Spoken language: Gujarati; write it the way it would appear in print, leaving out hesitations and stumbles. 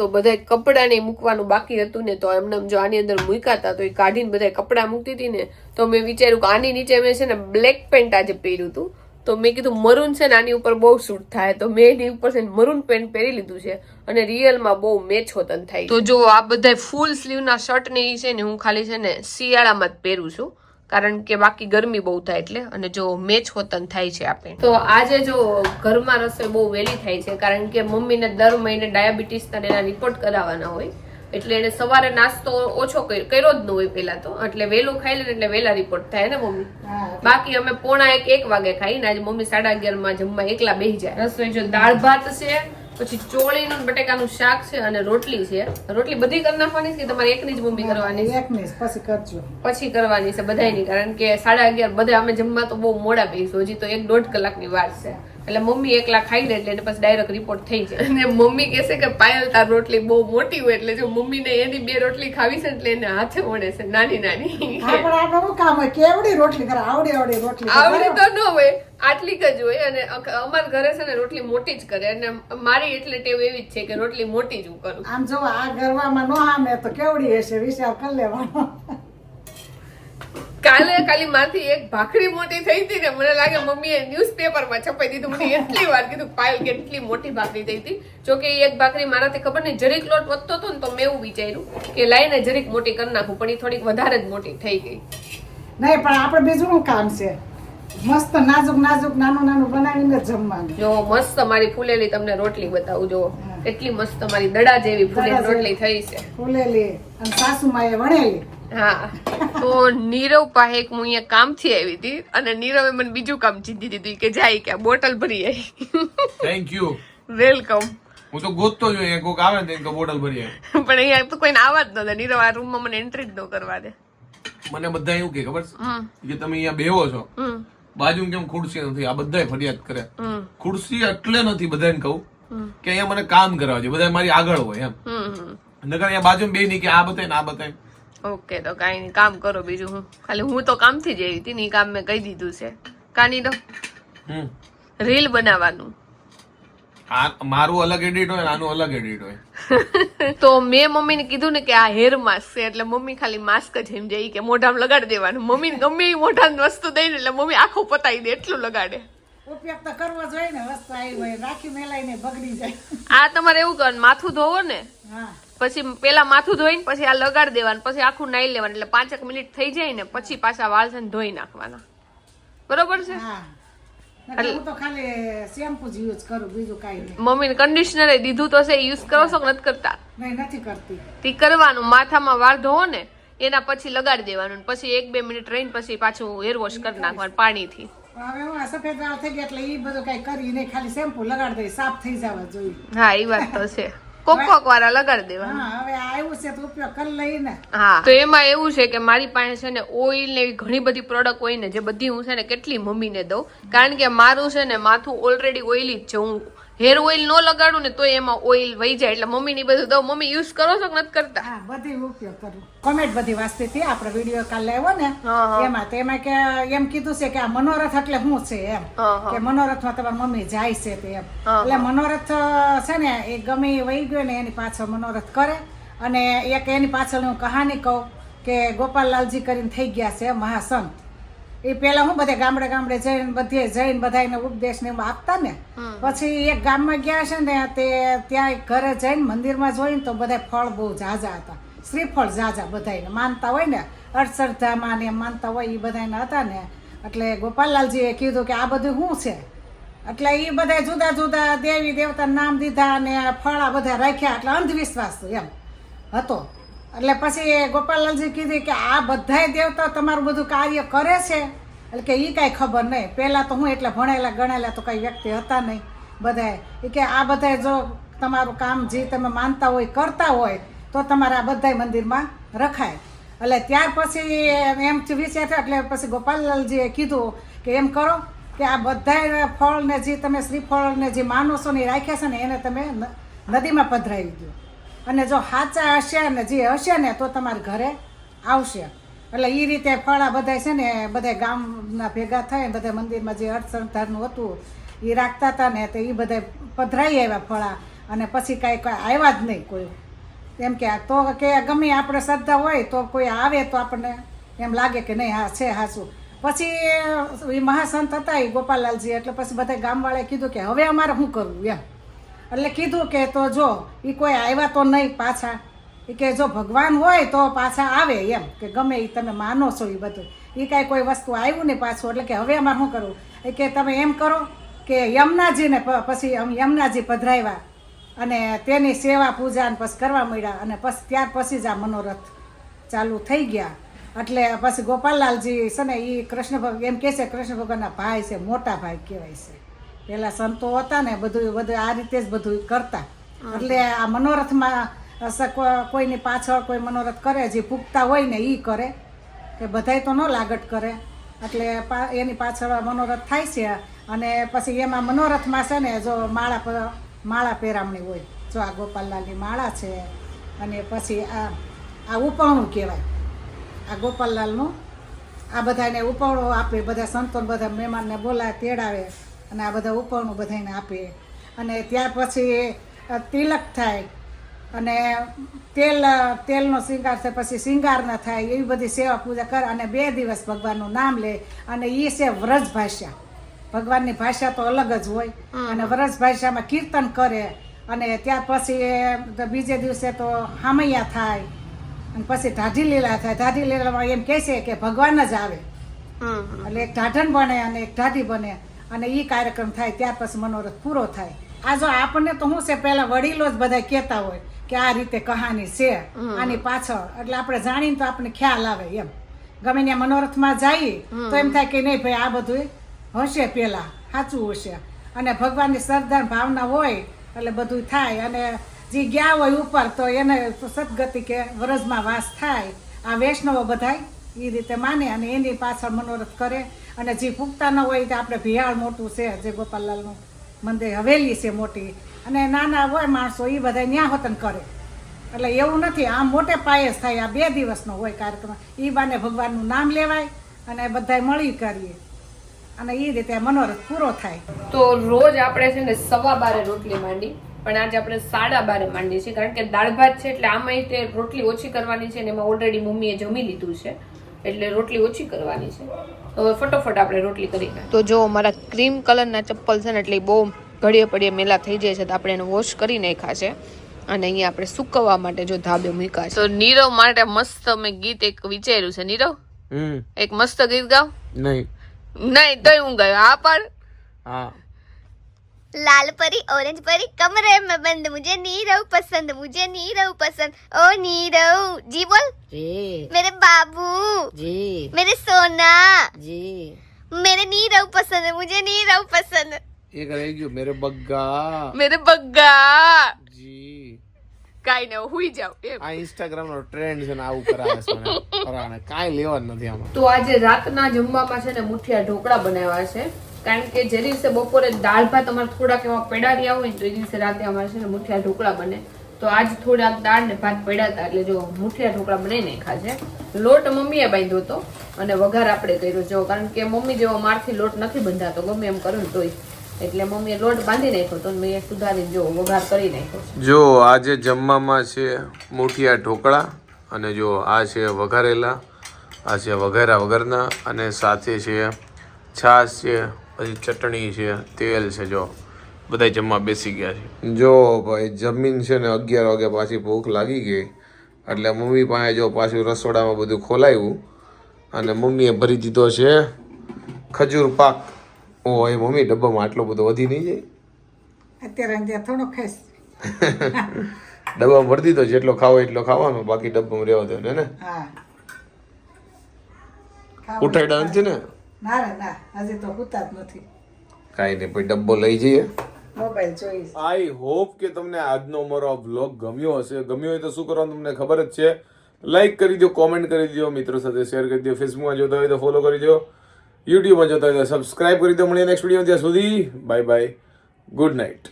તો બધા કપડા ને મૂકવાનું બાકી હતું ને તો એમને જો આની અંદર મૂક્યા હતા તો એ કાઢીને બધા કપડા મૂકતી હતી ને તો મેં વિચાર્યું કે આની નીચે મેં છે ને બ્લેક પેન્ટ આજે પહેર્યું હતું તો મેં કીધું મરૂન છે ને આની ઉપર બહુ સૂટ થાય તો મેં એની ઉપર છે ને મરૂન પેન્ટ પહેરી લીધું છે અને રિયલમાં બહુ મેચ હોતન થાય. તો જો આ બધા ફૂલ સ્લીવના શર્ટ ને એ છે ને હું ખાલી છે ને શિયાળામાં જ પહેરું છું કારણ કે બાકી ગરમી બહુ થાય એટલે અને જો મેચ હોતન થાય છે આપણે. તો આજે જો ઘરમાં રસોઈ બહુ વહેલી થાય છે કારણ કે મમ્મીને દર મહિને ડાયાબિટીસ ના એના રિપોર્ટ કરાવવાના હોય એટલે એને સવારે નાસ્તો ઓછો કર્યો જ ન હોય પેલા તો એટલે વહેલું ખાઈ લે એટલે વહેલા રિપોર્ટ થાય ને મમ્મી. બાકી અમે 1:45 વાગે ખાઈ ને આજે મમ્મી 11:30 માં જમવા એકલા બેસી જાય. રસોઈ જો દાળ ભાત છે પછી ચોળીનું બટેકાનું શાક છે અને રોટલી છે. રોટલી બધી કરી નાખવાની છે તમારે એકની જ મમ્મી કરવાની છે? એકની પછી કરજો પછી કરવાની છે બધાની કારણ કે 11:30 બધા અમે જમવા તો બહુ મોડા બેસીશું હજી તો 1-1.5 કલાકની વાર છે એટલે મમ્મી એકલા ખાઈ લે એટલે પછી ડાયરેક્ટ રિપોર્ટ થઈ જાય. અને મમ્મી કહેશે કે પાયલ તાર રોટલી બહુ મોટી હોય એટલે જો મમ્મીને એની 2 રોટલી ખાવી છે એટલે એને હાથે વળે છે નાની નાની. કામ હોય કેવડી રોટલી કરે આવડી રોટલી આવડી તો ન હોય આટલી જ હોય અને અમારા ઘરે છે ને રોટલી મોટી જ કરે અને મારી એટલે ટેવ એવી જ છે કે રોટલી મોટી જ હું કરું. આમ જો આ ગરવામાં નો આમે તો કેવડી હશે વિચાર કરી લેવાનો. ખાલી મારથી એક ભાખરી મોટી થઈ હતી ને મને લાગે મમ્મીએ ન્યૂઝપેપરમાં છપાઈ દીધું. મને એટલી વાર કીધું પાયલ કેટલી મોટી ભાખરી થઈ હતી. જોકે એક ભાખરી મારાથી ખબર નહીં જરીક લોટ વધતો હતો ને તો મેં એવું વિચાર્યું કે લાઈને જરીક મોટી કરી નાખું પણ એ થોડીક વધારે જ મોટી થઈ ગઈ. નહીં પણ આપણે બીજું શું કામ છે મસ્ત નાજુક નાનું બનાવીને જમવાનું. જો મસ્ત મારી ફૂલેલી તમને રોટલી બતાવું જો એટલી મસ્ત મારી દડા જેવી ફૂલેલી રોટલી થઈ છે ફૂલેલી અને સાસુમાએ વણેલી. હા તો નીરવ પાસે હું અહીંયા કામથી આવી હતી અને નીરવે મને બીજું કામ ચીંધી દીધું કે જાય કે બોટલ ભરી આવી. Thank you welcome. હું તો ગોતતો જ હોય કોક આવે ને તો બોટલ ભરી આવી પણ અહીંયા તો કોઈને આવા જ નતા. નીરવ આ રૂમમાં મને એન્ટ્રી જ ન કરવા દે. મને બધા એવું કે ખબર છે કે તમે અહીંયા બેહો છો બાજુ કેમ ખુરશી નથી આ બધા ફરિયાદ કરે. ખુરશી એટલે નથી બધાને કહું કે અહીંયા મને કામ કરાવે છે બધા મારી આગળ હોય એમ નકર અહીંયા બાજુ બે નહીં કે આ બતાય ને આ બતાય. ઓકે તો કઈ નહીં કામ કરો બીજું હું ખાલી હું તો કામથી જ આવી હતી ને કામ મેં કહી દીધું છે કાની દો રીલ બનાવવાનું. મારું અલગ એડિટ હોય આનું અલગ એડિટ હોય. તો મેં મમ્મીને કીધું ને કે આ હેર માસ્ક છે એટલે મમ્મી ખાલી માસ્ક જ એમ જઈ કે મોઢામાં લગાડી દેવાનું. મમ્મીને ગમે એ મોઢાની વસ્તુ દઈને એટલે મમ્મી આખું પતાવી દે એટલું લગાડે. ઉપયોગ તો કરવો જોઈએ ને વસ્તુ આવી હોય રાખી મેલાઈને બગડી જાય. આ તમારે એવું કરવાનું માથું ધોવો ને પછી પેલા માથું ધોઈને પછી આ લગાડી દેવાનું પછી આખું નાઈ લેવાનું એટલે 5 મિનિટ થઈ જાય ને પછી પાછા વાળ છે ને ધોઈ નાખવાના. બરોબર છે? હું તો ખાલી શેમ્પુ જ યુઝ કરું બીજું કાઈ નહીં. મમ્મીને કન્ડિશનર દીધું તો છે યુઝ કરો છો કે નથી કરતા? નહીં નથી કરતી. તી કરવાનું માથામાં વાળ ધોવો ને એના પછી લગાડી દેવાનું પછી 1-2 મિનિટ રહીને પછી પાછું હેર વોશ કરી નાખવાનું પાણીથી. હવે હું સફેદ વાળ થઈ ગયા એટલે એ બધું કઈ કરી નહીં ખાલી શેમ્પુ લગાડી દઈ સાફ થઈ જવા જોઈએ. હા એ વાત તો છે. કોક વાળા લગાડી દેવાનું. હા હવે આવ્યું છે તો ઉપયોગ કરી લઈને. હા તો એમાં એવું છે કે મારી પાસે છે ને ઓઇલ ને એવી ઘણી બધી પ્રોડક્ટ હોય ને જે બધી હું છે ને કેટલી મમ્મીને દઉં કારણ કે મારું છે ને માથું ઓલરેડી ઓઇલી જ છે. હું હેર ઓઇલ ન લગાડું ને તો એમાં ઓઇલ વહી જાય એટલે મમ્મી ની બધું દઉં. મમ્મી યુઝ કરો છો કે નથી કરતા? હા બધી ઉપયોગ કરું. કોમેન્ટ બધી વાંચતી હતી આપણે વિડીયો કાલે આવ્યો ને એમાં તેમાં કે એમ કીધું છે કે આ મનોરથ એટલે શું છે એમ કે મનોરથમાં તમારી મમ્મી જાય છે તે એમ એટલે મનોરથ છે ને એ ગમે વહી ગયો ને એની પાછળ મનોરથ કરે અને એક એની પાછળ હું કહાની કહું કે ગોપાલલાલજી કરીને થઈ ગયા છે મહાસંત. એ પેલા હું બધે ગામડે જઈને બધે જઈને બધાને ઉપદેશ ને આપતા ને પછી એક ગામમાં ગયા છે ને તે ત્યાં ઘરે જઈને મંદિરમાં જોઈને તો બધા ફળ બહુ ઝાઝા હતા. શ્રીફળ ઝાઝા બધાને માનતા હોય ને અક્ષરધામા ને માનતા હોય એ બધાને હતા ને એટલે ગોપાલલાલજીએ કીધું કે આ બધું શું છે એટલે એ બધા જુદા જુદા દેવી દેવતા નામ દીધા અને ફળ આ બધા રાખ્યા એટલે અંધવિશ્વાસ એમ હતો. એટલે પછી ગોપાલલાલજી કીધું કે આ બધાય દેવતા તમારું બધું કાર્ય કરે છે એટલે કે એ કાંઈ ખબર નહીં. પહેલાં તો હું એટલે ભણેલા ગણેલા તો કઈ વ્યક્તિ હતા નહીં બધાય. એ કે આ બધાય જો તમારું કામ જે તમે માનતા હોય કરતા હોય તો તમારે આ બધાય મંદિરમાં રખાય. એટલે ત્યાર પછી એમ વિચાર થયો એટલે પછી ગોપાલલાલજીએ કીધું કે એમ કરો કે આ બધાય ફળ ને જે તમે શ્રીફળ ને જે માનો છો ને રાખ્યા છે ને એને તમે નદીમાં પધરાવી દો અને જો સાચા હશે ને જે હશે ને તો તમારા ઘરે આવશે. એટલે એ રીતે ફળા બધા છે ને બધા ગામના ભેગા થાય બધા મંદિરમાં જે અર્થસંધારનું હતું એ રાખતા હતા ને તો એ બધા પધરાઈ આવ્યા ફળા અને પછી કાંઈ આવ્યા જ નહીં કોઈ. એમ કે તો કે ગમે આપણે શ્રદ્ધા હોય તો કોઈ આવે તો આપણને એમ લાગે કે નહીં હા છે હાસું. પછી એ મહાસંત હતા એ ગોપાલલાલજી, એટલે પછી બધા ગામવાળાએ કીધું કે હવે અમારે શું કરવું એમ. એટલે કીધું કે તો જો એ કોઈ આવ્યા તો નહીં પાછા, એ કે જો ભગવાન હોય તો પાછા આવે એમ, કે ગમે એ તમે માનો છો એ બધું, એ કાંઈ કોઈ વસ્તુ આવ્યું નહીં પાછું. એટલે કે હવે અમારે શું કરવું, એ કે તમે એમ કરો કે યમુનાજીને પછી યમુનાજી પધરાવ્યા અને તેની સેવા પૂજા ને પછી કરવા મળ્યા, અને પછી ત્યાર પછી જ આ મનોરથ ચાલુ થઈ ગયા. એટલે પછી ગોપાલલાલજી છે ને એ કૃષ્ણ એમ કહે છે કૃષ્ણ ભગવાનના ભાઈ છે, મોટા ભાઈ કહેવાય છે. પેલા સંતો હતા ને બધું આ રીતે જ બધું કરતા. એટલે આ મનોરથમાં કોઈની પાછળ કોઈ મનોરથ કરે, જે પૂગતા હોય ને એ કરે, કે બધાય તો ન લાગટ કરે. એટલે એની પાછળ મનોરથ થાય છે. અને પછી એમાં મનોરથમાં છે ને જો માળા પહેરામણી હોય, જો આ ગોપાલલાલની માળા છે, અને પછી આ ઉપરણું કહેવાય, આ ગોપાલલાલનું આ બધાને ઉપરણું આપે, બધા સંતોને બધા મહેમાનને બોલાવે, તેડાવે, અને આ બધા ઉપરણું બધાને આપે. અને ત્યાર પછી તિલક થાય, અને તેલનો શિંગાર થાય, પછી શિંગારના થાય, એવી બધી સેવા પૂજા કરે. અને 2 દિવસ ભગવાનનું નામ લે. અને એ છે વ્રજ ભાષા, ભગવાનની ભાષા તો અલગ જ હોય. અને વ્રજ ભાષામાં કીર્તન કરે. અને ત્યાર પછી બીજે દિવસે તો હામૈયા થાય, અને પછી ઢાઢી લીલા થાય. ઢાઢી લીલામાં એમ કહે છે કે ભગવાન જ આવે, એટલે એક ઢાઢણ બને અને એક ઢાઢી બને, અને એ કાર્યક્રમ થાય. ત્યાર પછી મનોરથ પૂરો થાય. આ જો આપણને તો શું છે, પેલા વડીલો જ બધા કહેતા હોય કે આ રીતે કહાની છે આની પાછળ, એટલે આપણે જાણીને તો આપણને ખ્યાલ આવે એમ. ગમે ત્યાં મનોરથમાં જઈએ તો એમ થાય કે નહીં ભાઈ આ બધું હશે, પેલા સાચું હશે. અને ભગવાનની શ્રદ્ધા ભાવના હોય એટલે બધું થાય. અને જે ગયા હોય ઉપર તો એને સદગતિ કે વ્રજમાં વાસ થાય. આ વૈષ્ણવો બધાય એ રીતે માને, અને એની પાછળ મનોરથ કરે. અને જે પૂગતા ન હોય તો આપણે ભિયાળ મોટું છે, જે ગોપાલલાલનું મંદિર હવેલી છે મોટી, અને નાના હોય માણસો એ બધા ન્યા હોતન કરે. એટલે એવું નથી, આમ મોટે પાયે જ થાય. આ 2 દિવસનો હોય કાર્યક્રમ. એ બાને ભગવાનનું નામ લેવાય અને બધાય મળી કરીએ, અને એ રીતે મનોરથ પૂરો થાય. તો રોજ આપણે છે ને 12:15 રોટલી માંડી, પણ આજે આપણે 12:30 માંડીએ છીએ, કારણ કે દાળ ભાત છે એટલે આમાં તે રોટલી ઓછી કરવાની છે, ને એમાં ઓલરેડી મમ્મીએ જમી લીધું છે, એટલે રોટલી ઓછી કરવાની છે. તો હવે ફટોફટ આપણે રોટલી કરી નાખીએ. તો જો મારા ક્રીમ કલરના ચપ્પલ છે ને એટલે બહુ ઘડીએ પડીએ મેલા થઈ જાય છે, તો આપણે એને વોશ કરી નાખ્યા છે. અને અહીંયા આપણે સુકવવા માટે જો ધાબે મૂક્યા છે. તો નીરવ માટે મસ્ત મેં ગીત એક વિચાર્યું છે. નીરવ, એક મસ્ત ગીત ગાવ. નહીં તોય હું ગાયો. હા પણ હા. लाल परी ऑरेंज परी कमरे में बंद, मुझे नीरव पसंद, मुझे नीरव पसंद, ओ नीरव जी बोल जी, मेरे बाबू जी, मेरे सोना जी, मेरे नीरव पसंद है, मुझे नीरव पसंद. એક રહી ગયું, મેરે બગ્ગા, મેરે બગ્ગા જી. કાઈ ને હુઈ જાવ એમ. આ ઇન્સ્ટાગ્રામ નો ટ્રેન્ડ છે ને, આવું કરાવે છે મને. પરાણે કાઈ લેવા જ નથી આમાં. તો આજે રાતના જમવામાં છે ને મુઠિયા ઢોકળા બનાવ્યા છે, કારણ કે જે દિવસે બપોરે દાળ ભાત અમારે થોડાક એવા પડ્યા રહ્યા હોય ને, તો એ દિવસે રાતે અમારે છે ને મુઠિયા ઢોકળા બને. તો આજ થોડાક દાળ ને ભાત પડ્યા હતા, એટલે જો મુઠિયા ઢોકળા બનાવી નાખ્યા છે. લોટ મમ્મીએ બાંધ્યો હતો અને વઘાર આપણે કર્યો જો, કારણ કે મમ્મી જેવો મારથી લોટ નથી બંધાતો ગમે એમ કરું તોય, એટલે મમ્મીએ લોટ બાંધી નાખ્યો તો મેં સુધારી જો વઘાર કરી નાખ્યો. જો આજે જમવામાં છે મુઠિયા ઢોકળા, અને જો આ છે વઘારેલા, આ છે વઘાર્યા વગરના, અને સાથે છે છાશ છે, પછી ચટણી છે, તેલ છે. જો બધા જમવા બેસી ગયા છે. જો ભાઈ જમીન છે ને 11 વાગે પાછી ભૂખ લાગી ગઈ, એટલે મમ્મી પાસે જો પાછું રસોડામાં બધું ખોલાવ્યું, અને મમ્મીએ ભરી દીધો છે ખજૂર પાક. ઓ એ મમ્મી ડબ્બામાં આટલો બધો વધી નહીં જાય? અત્યારે થોડો ખાઈશ. ડબ્બામાં ભરી દીધો, જેટલો ખાવો એટલો ખાવાનો, બાકી ડબ્બામાં રહેવા દો ને. હા, ઉઠાડ્યા નથી ને? ના રે ના, હજી તો પૂતા જ નથી. કાંઈ નહીં, પછી ડબ્બો લઈ જઈએ. મોબાઈલ જોઈશ. આઈ હોપ કે તમને આજનો અમારો વ્લોગ ગમ્યો હશે. ગમ્યો હોય તો શું કરવાનું તમને ખબર જ છે. લાઈક કરી દો, કોમેન્ટ કરી દો, મિત્રો સાથે શેર કરી દો, ફેસબુકમાં જોતા હોય તો ફોલો કરી દો, યુટ્યુબમાં જોતા હોય તો સબસ્ક્રાઇબ કરી દો. મળીએ નેક્સ્ટ વિડીયો. ત્યાં સુધી બાય બાય, ગુડ નાઇટ.